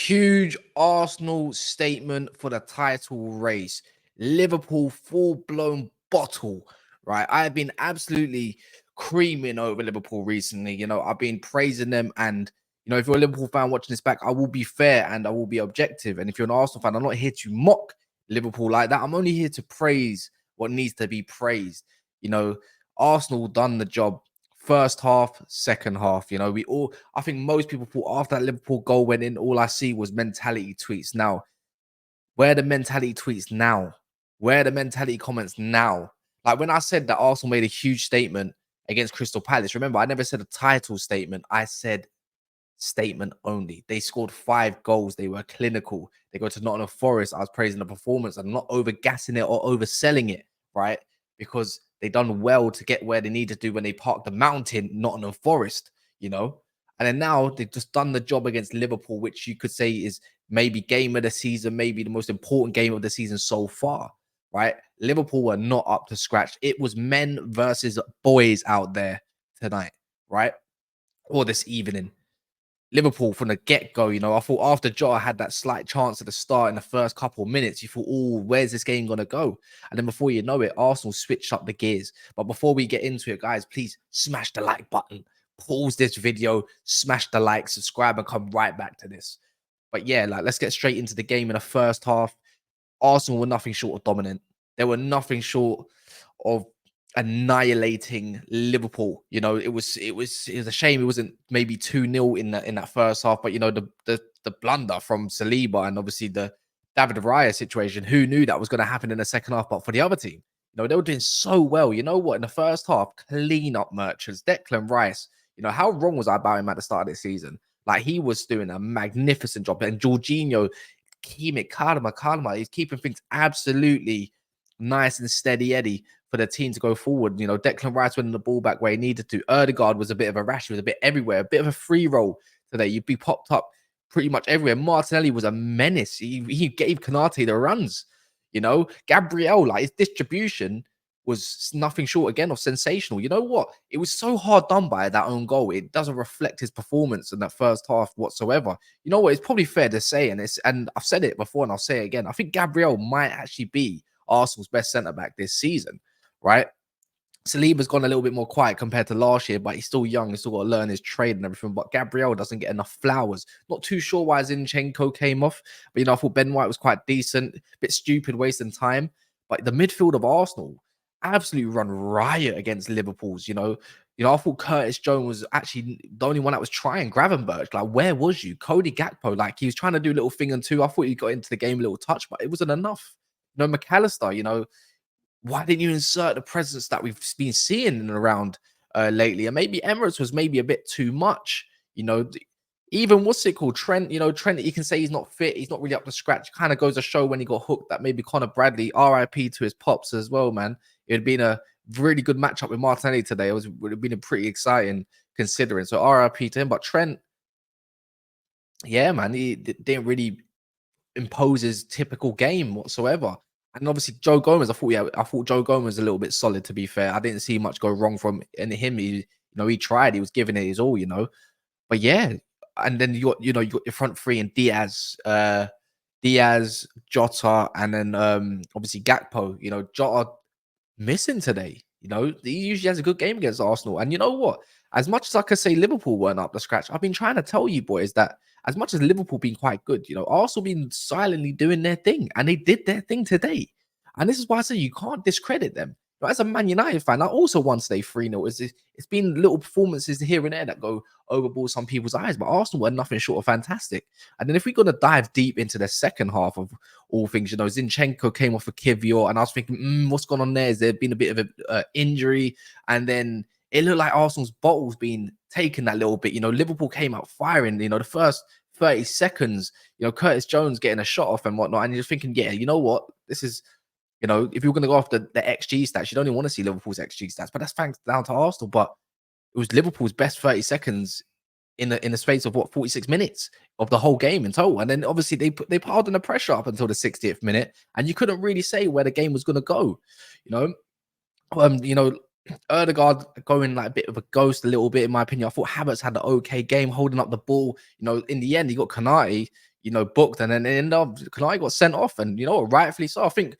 Huge Arsenal statement for the title race. Liverpool full-blown bottle, right? I've been absolutely creaming over Liverpool recently. I've been praising them. And, if you're a Liverpool fan watching this back, I will be fair and I will be objective. And if you're an Arsenal fan, I'm not here to mock Liverpool like that. I'm only here to praise what needs to be praised. You know, Arsenal done the job first half, second half. I think most people thought after that Liverpool goal went in, all I see was mentality tweets. Now, where are the mentality tweets now? Where are the mentality comments now? Like when I said that Arsenal made a huge statement against Crystal Palace, remember, I never said a title statement. I said statement only. They scored 5 goals. They were clinical. They go to Nottingham Forest. I was praising the performance and not over gassing it or overselling it, right? Because they done well to get where they need to do when they parked the mountain, Nottingham Forest, you know. And then now they've just done the job against Liverpool, which you could say is maybe game of the season, maybe the most important game of the season so far, right? Liverpool were not up to scratch. It was men versus boys out there tonight, right? Or this evening. Liverpool from the get-go, I thought after Jota had that slight chance at the start in the first couple of minutes, you thought, oh, where's this game going to go? And then before you know it, Arsenal switched up the gears. But before we get into it, guys, please smash the like button. Pause this video, smash the like, subscribe, and come right back to this. But yeah, let's get straight into the game in the first half. Arsenal were nothing short of dominant. They were nothing short of annihilating Liverpool. It was a shame it wasn't maybe 2-0 in that first half, but the blunder from Saliba and obviously the David Raya situation, who knew that was going to happen in the second half? But for the other team, they were doing so well. You know what? In the first half, clean up merchants. Declan Rice, how wrong was I about him at the start of this season? Like, he was doing a magnificent job. And Jorginho, calma. He's keeping things absolutely nice and steady Eddie for the team to go forward. Declan Rice winning the ball back where he needed to. Erdegaard was a bit of a rash. He was a bit everywhere, a bit of a free roll today. You'd be popped up pretty much everywhere. Martinelli was a menace. He gave Konate the runs. Gabriel, like, his distribution was nothing short again of sensational. You know what? It was so hard done by that own goal. It doesn't reflect his performance in that first half whatsoever. You know what? It's probably fair to say, and I've said it before and I'll say it again. I think Gabriel might actually be Arsenal's best centre back this season, right? Saliba's gone a little bit more quiet compared to last year, but he's still young. He's still got to learn his trade and everything. But Gabriel doesn't get enough flowers. Not too sure why Zinchenko came off, but I thought Ben White was quite decent. A bit stupid, wasting time. But the midfield of Arsenal absolutely run riot against Liverpool's. I thought Curtis Jones was actually the only one that was trying. Gravenberch, like, where was you? Cody Gakpo, like, he was trying to do a little thing and two. I thought he got into the game a little touch, but it wasn't enough. McAllister, why didn't you insert the presence that we've been seeing in and around lately? And maybe Emirates was maybe a bit too much. Even what's it called? Trent, Trent, you can say he's not fit. He's not really up to scratch. Kind of goes to show when he got hooked that maybe Connor Bradley, RIP to his pops as well, man. It would have been a really good matchup with Martinelli today. Would have been pretty exciting considering. So RIP to him. But Trent, yeah, man, he didn't really impose his typical game whatsoever. And obviously Joe Gomez, I thought Joe Gomez was a little bit solid, to be fair. I didn't see much go wrong from him. He tried, he was giving it his all, But yeah, and then you got your front three and Diaz, Jota, and then obviously Gakpo. Jota missing today. He usually has a good game against Arsenal. And you know what? As much as I could say Liverpool weren't up to scratch, I've been trying to tell you boys that as much as Liverpool been quite good, Arsenal been silently doing their thing, and they did their thing today. And this is why I say you can't discredit them. As a Man United fan, I also won today 3-0. It's been little performances here and there that go overboard some people's eyes, but Arsenal were nothing short of fantastic. And then if we're going to dive deep into the second half of all things, Zinchenko came off a Kivior, and I was thinking, what's going on there? Is there been a bit of an injury? And then it looked like Arsenal's bottle's been taken that little bit. Liverpool came out firing, the first 30 seconds, Curtis Jones getting a shot off and whatnot. And you're thinking, yeah, you know what? This is, if you're going to go off the XG stats, you don't even want to see Liverpool's XG stats, but that's thanks down to Arsenal. But it was Liverpool's best 30 seconds in the space of 46 minutes of the whole game in total. And then obviously they piled on the pressure up until the 60th minute, and you couldn't really say where the game was going to go. Erdegaard going like a bit of a ghost a little bit, in my opinion. I thought Havertz had an okay game holding up the ball. In the end, he got Konate, booked, and then it ended up Kanai got sent off, and rightfully so. I think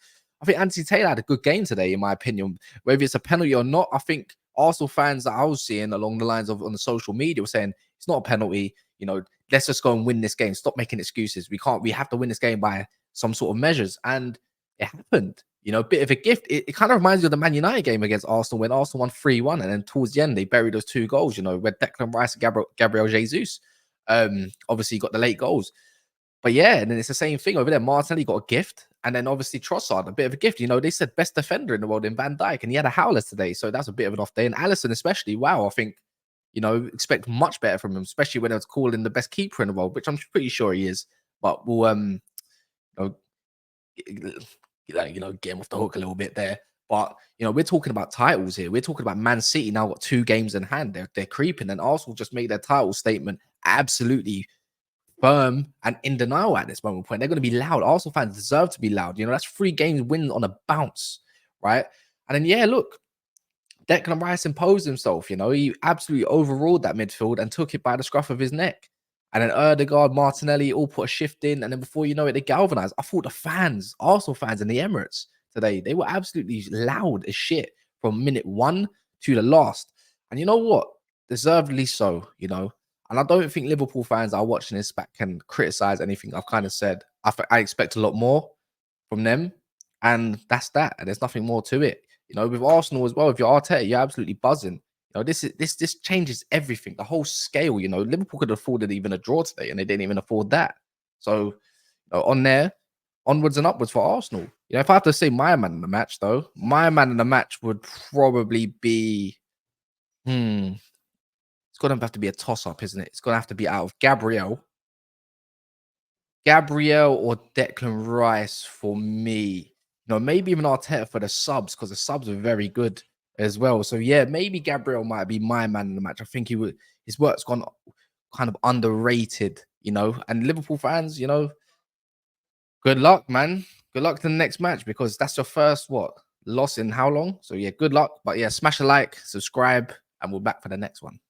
Anthony Taylor had a good game today, in my opinion. Whether it's a penalty or not, I think Arsenal fans that I was seeing along the lines of on the social media were saying it's not a penalty. Let's just go and win this game. Stop making excuses. We have to win this game by some sort of measures, and it happened. A bit of a gift. It kind of reminds me of the Man United game against Arsenal when Arsenal won 3-1, and then towards the end they buried those two goals. Where Declan Rice and Gabriel Jesus, obviously got the late goals. But yeah, and then it's the same thing over there. Martinelli got a gift, and then obviously Trossard a bit of a gift. They said best defender in the world in Van Dijk, and he had a howler today, so that's a bit of an off day. And Alisson especially, wow, I think expect much better from him, especially when I was calling the best keeper in the world, which I'm pretty sure he is. But we'll know, get him off the hook a little bit there. But we're talking about titles here. We're talking about Man City now got 2 games in hand. They're creeping, and Arsenal just made their title statement absolutely firm and in denial at this moment point. They're going to be loud. Arsenal fans deserve to be loud. That's 3 games win on a bounce, right? And then yeah, look, Declan Rice imposed himself. He absolutely overruled that midfield and took it by the scruff of his neck. And then Erdegaard, Martinelli all put a shift in, and then before you know it, they galvanized. I thought the fans, Arsenal fans in the Emirates today, they were absolutely loud as shit from minute 1 to the last. And you know what? Deservedly so. And I don't think Liverpool fans that are watching this back can criticize anything I've kind of said. I expect a lot more from them, and that's that. And there's nothing more to it. With Arsenal as well, if you're Arteta, you're absolutely buzzing. This changes everything, the whole scale. Liverpool could have afforded even a draw today, and they didn't even afford that. So, on there, onwards and upwards for Arsenal. If I have to say my man in the match, though, my man in the match would probably be, it's going to have to be a toss-up, isn't it? It's going to have to be out of Gabriel or Declan Rice for me. Maybe even Arteta for the subs, because the subs are very good as well. So yeah, maybe Gabriel might be my man in the match. I think his work's gone kind of underrated, and Liverpool fans, good luck, man. Good luck to the next match, because that's your first loss in how long? So yeah, good luck. But yeah, smash a like, subscribe, and we're back for the next one.